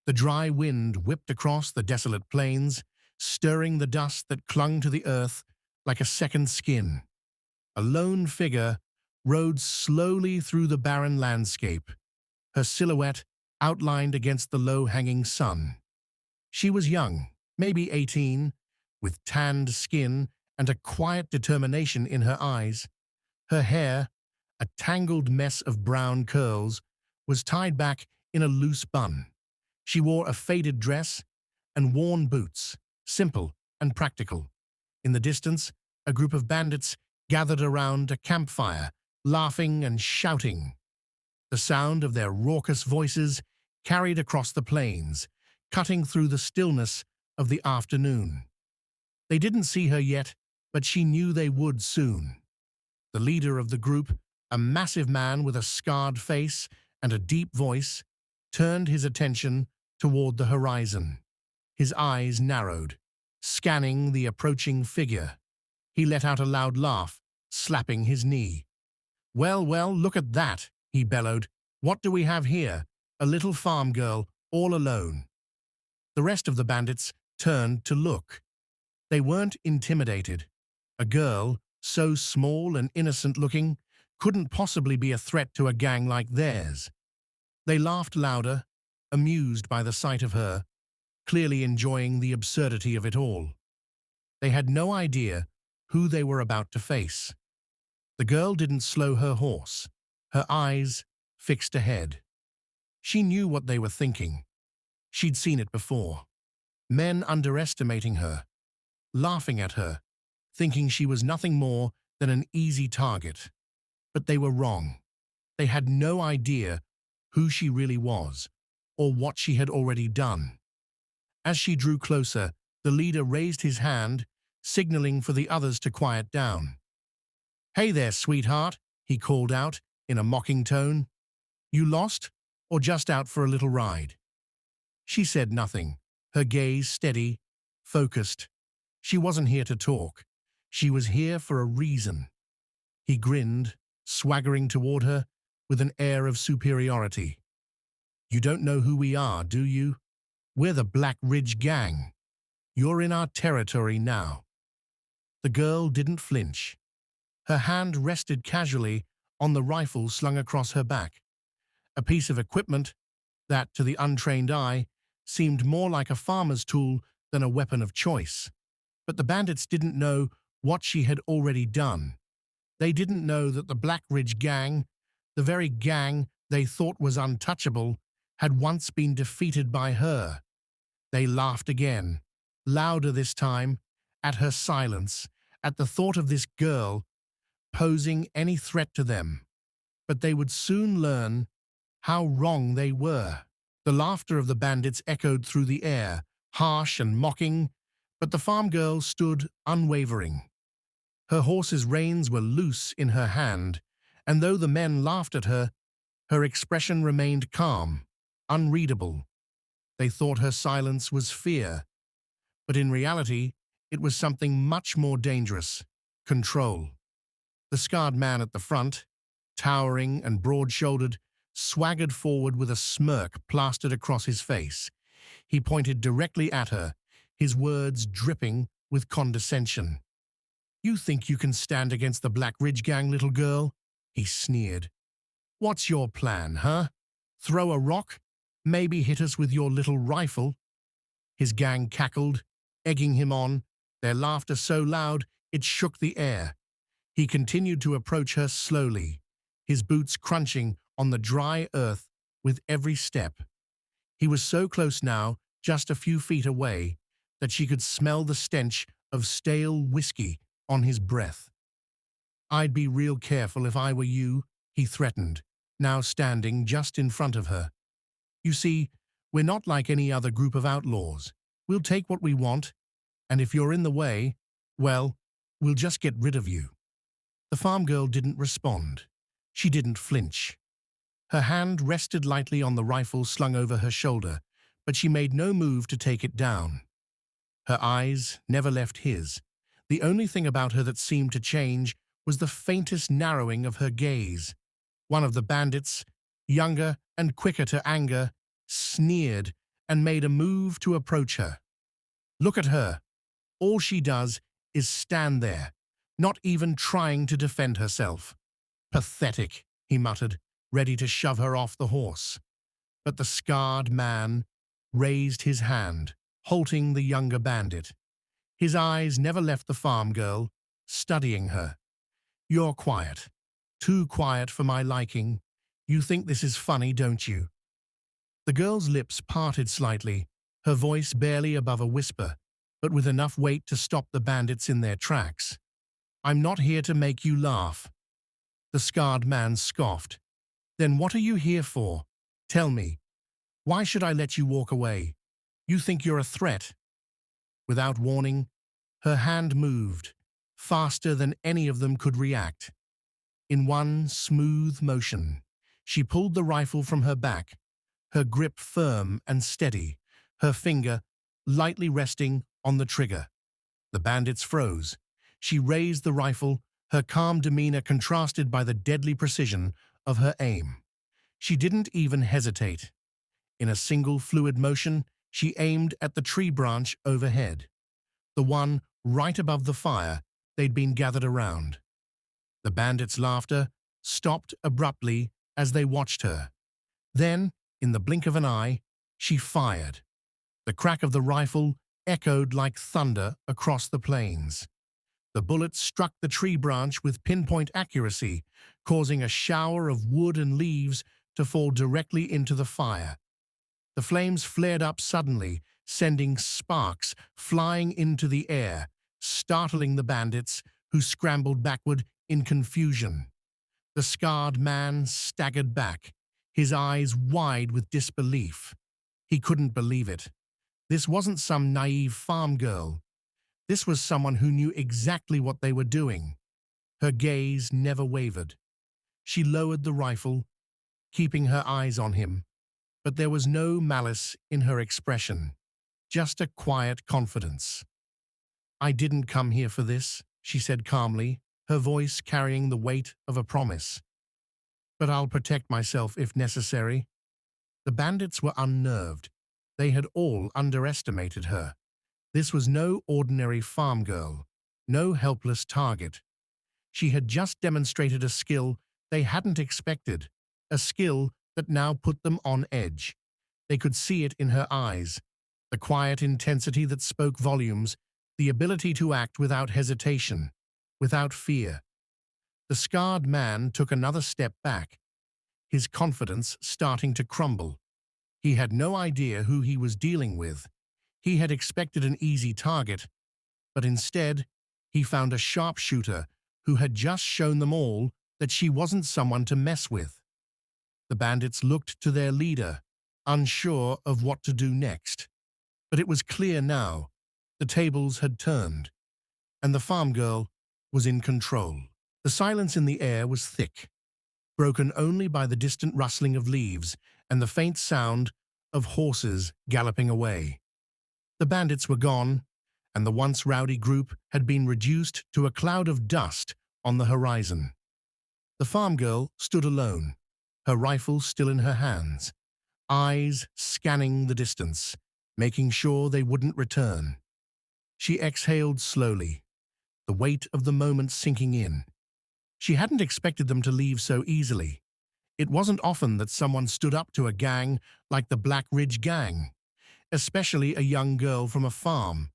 The dry wind whipped across the desolate plains, stirring the dust that clung to the earth like a second skin. A lone figure rode slowly through the barren landscape, her silhouette outlined against the low-hanging sun. She was young, maybe 18, with tanned skin and a quiet determination in her eyes. Her hair, a tangled mess of brown curls, was tied back in a loose bun. She wore a faded dress and worn boots, simple and practical. In the distance, a group of bandits gathered around a campfire, laughing and shouting. The sound of their raucous voices carried across the plains, cutting through the stillness of the afternoon. They didn't see her yet, but she knew they would soon. The leader of the group, a massive man with a scarred face and a deep voice, turned his attention toward the horizon. His eyes narrowed, scanning the approaching figure. He let out a loud laugh, slapping his knee. "Well, well, look at that," he bellowed. "What do we have here? A little farm girl, all alone." The rest of the bandits turned to look. They weren't intimidated. A girl, so small and innocent-looking, couldn't possibly be a threat to a gang like theirs. They laughed louder, amused by the sight of her, clearly enjoying the absurdity of it all. They had no idea who they were about to face. The girl didn't slow her horse, her eyes fixed ahead. She knew what they were thinking. She'd seen it before. Men underestimating her, laughing at her, thinking she was nothing more than an easy target. But they were wrong. They had no idea who she really was, or what she had already done. As she drew closer, the leader raised his hand, signaling for the others to quiet down. "Hey there, sweetheart," he called out in a mocking tone. "You lost, or just out for a little ride?" She said nothing, her gaze steady, focused. She wasn't here to talk. She was here for a reason. He grinned, swaggering toward her with an air of superiority. "You don't know who we are, do you? We're the Black Ridge Gang. You're in our territory now." The girl didn't flinch. Her hand rested casually on the rifle slung across her back, a piece of equipment that, to the untrained eye, seemed more like a farmer's tool than a weapon of choice. But the bandits didn't know what she had already done. They didn't know that the Black Ridge Gang, the very gang they thought was untouchable, had once been defeated by her. They laughed again, louder this time, at her silence, at the thought of this girl posing any threat to them. But they would soon learn how wrong they were. The laughter of the bandits echoed through the air, harsh and mocking, but the farm girl stood unwavering. Her horse's reins were loose in her hand, and though the men laughed at her, her expression remained calm, unreadable. They thought her silence was fear, but in reality, it was something much more dangerous: control. The scarred man at the front, towering and broad-shouldered, swaggered forward with a smirk plastered across his face. He pointed directly at her, his words dripping with condescension. "You think you can stand against the Black Ridge Gang, little girl?" he sneered. "What's your plan, huh? Throw a rock? Maybe hit us with your little rifle?" His gang cackled, egging him on, their laughter so loud it shook the air. He continued to approach her slowly, his boots crunching on the dry earth with every step. He was so close now, just a few feet away, that she could smell the stench of stale whiskey on his breath. "I'd be real careful if I were you," he threatened, now standing just in front of her. "You see, we're not like any other group of outlaws. We'll take what we want, and if you're in the way, well, we'll just get rid of you." The farm girl didn't respond. She didn't flinch. Her hand rested lightly on the rifle slung over her shoulder, but she made no move to take it down. Her eyes never left his. The only thing about her that seemed to change was the faintest narrowing of her gaze. One of the bandits, younger and quicker to anger, sneered and made a move to approach her. Look at her. All she does is stand there, not even trying to defend herself. Pathetic, he muttered, ready to shove her off the horse. But the scarred man raised his hand, halting the younger bandit. His eyes never left the farm girl, studying her. You're quiet. Too quiet for my liking. You think this is funny, don't you? The girl's lips parted slightly, her voice barely above a whisper, but with enough weight to stop the bandits in their tracks. I'm not here to make you laugh. The scarred man scoffed. Then what are you here for? Tell me. Why should I let you walk away? You think you're a threat? Without warning, her hand moved, faster than any of them could react. In one smooth motion, she pulled the rifle from her back, her grip firm and steady, her finger lightly resting on the trigger. The bandits froze. She raised the rifle, her calm demeanor contrasted by the deadly precision of her aim. She didn't even hesitate. In a single fluid motion, she aimed at the tree branch overhead, the one right above the fire they'd been gathered around. The bandits' laughter stopped abruptly as they watched her. Then, in the blink of an eye, she fired. The crack of the rifle echoed like thunder across the plains. The bullet struck the tree branch with pinpoint accuracy, causing a shower of wood and leaves to fall directly into the fire. The flames flared up suddenly, sending sparks flying into the air, startling the bandits, who scrambled backward in confusion. The scarred man staggered back, his eyes wide with disbelief. He couldn't believe it. This wasn't some naive farm girl. This was someone who knew exactly what they were doing. Her gaze never wavered. She lowered the rifle, keeping her eyes on him, but there was no malice in her expression, just a quiet confidence. I didn't come here for this, she said calmly, her voice carrying the weight of a promise. But I'll protect myself if necessary. The bandits were unnerved. They had all underestimated her. This was no ordinary farm girl, no helpless target. She had just demonstrated a skill they hadn't expected, a skill that now put them on edge. They could see it in her eyes, the quiet intensity that spoke volumes, the ability to act without hesitation, without fear. The scarred man took another step back, his confidence starting to crumble. He had no idea who he was dealing with. He had expected an easy target, but instead, he found a sharpshooter who had just shown them all that she wasn't someone to mess with. The bandits looked to their leader, unsure of what to do next. But it was clear now. The tables had turned, and the farm girl was in control. The silence in the air was thick, broken only by the distant rustling of leaves and the faint sound of horses galloping away. The bandits were gone, and the once rowdy group had been reduced to a cloud of dust on the horizon. The farm girl stood alone, her rifle still in her hands, eyes scanning the distance, making sure they wouldn't return. She exhaled slowly, the weight of the moment sinking in. She hadn't expected them to leave so easily. It wasn't often that someone stood up to a gang like the Black Ridge Gang, especially a young girl from a farm.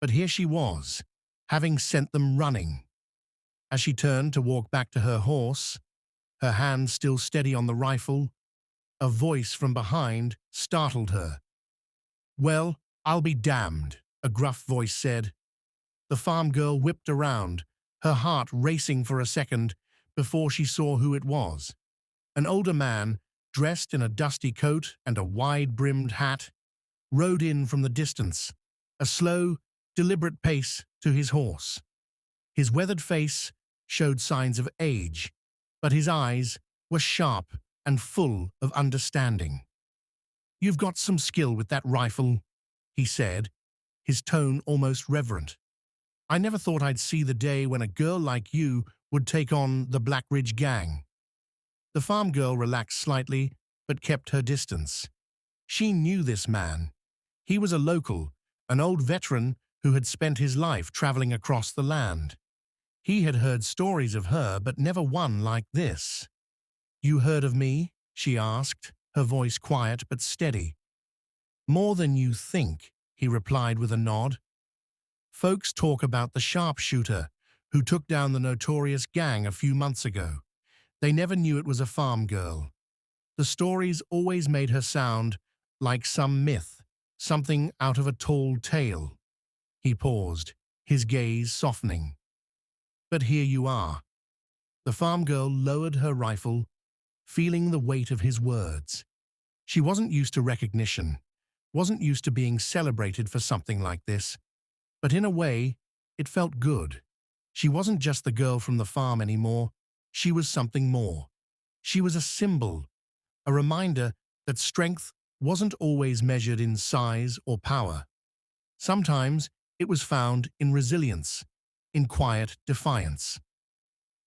But here she was, having sent them running. As she turned to walk back to her horse, her hand still steady on the rifle, a voice from behind startled her. "Well, I'll be damned," a gruff voice said. The farm girl whipped around, her heart racing for a second before she saw who it was. An older man, dressed in a dusty coat and a wide-brimmed hat, rode in from the distance, a slow, deliberate pace to his horse. His weathered face showed signs of age, but his eyes were sharp and full of understanding. "You've got some skill with that rifle," he said, his tone almost reverent. "I never thought I'd see the day when a girl like you would take on the Black Ridge Gang." The farm girl relaxed slightly, but kept her distance. She knew this man. He was a local, an old veteran who had spent his life traveling across the land. He had heard stories of her, but never one like this. "You heard of me?" she asked, her voice quiet but steady. "More than you think," he replied with a nod. "Folks talk about the Sharpshooter, who took down the Notorious gang a few months ago. They never knew it was a farm girl. The stories always made her sound like some myth, something out of a tall tale." He paused, his gaze softening. "But here you are." The farm girl lowered her rifle, feeling the weight of his words. She wasn't used to recognition, wasn't used to being celebrated for something like this. But in a way, it felt good. She wasn't just the girl from the farm anymore. She was something more. She was a symbol, a reminder that strength wasn't always measured in size or power. Sometimes it was found in resilience, in quiet defiance.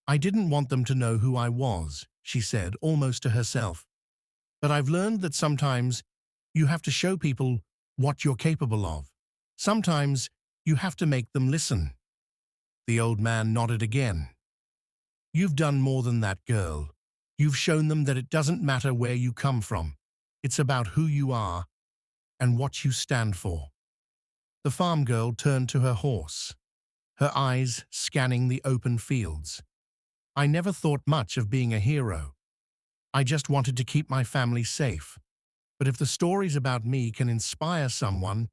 "I didn't want them to know who I was," she said, almost to herself. "But I've learned that sometimes you have to show people what you're capable of. Sometimes you have to make them listen." The old man nodded again. "You've done more than that, girl. You've shown them that it doesn't matter where you come from. It's about who you are and what you stand for." The farm girl turned to her horse, her eyes scanning the open fields. "I never thought much of being a hero. I just wanted to keep my family safe. But if the stories about me can inspire someone,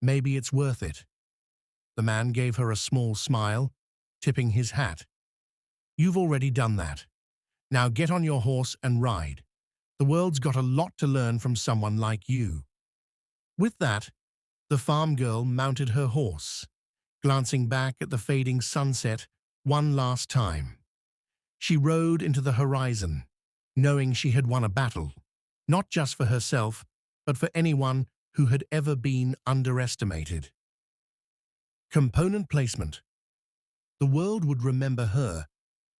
maybe it's worth it." The man gave her a small smile, tipping his hat. "You've already done that. Now get on your horse and ride. The world's got a lot to learn from someone like you." With that, the farm girl mounted her horse, glancing back at the fading sunset one last time. She rode into the horizon, knowing she had won a battle, not just for herself, but for anyone who had ever been underestimated. Component placement. The world would remember her,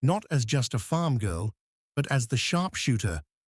not as just a farm girl, but as the sharpshooter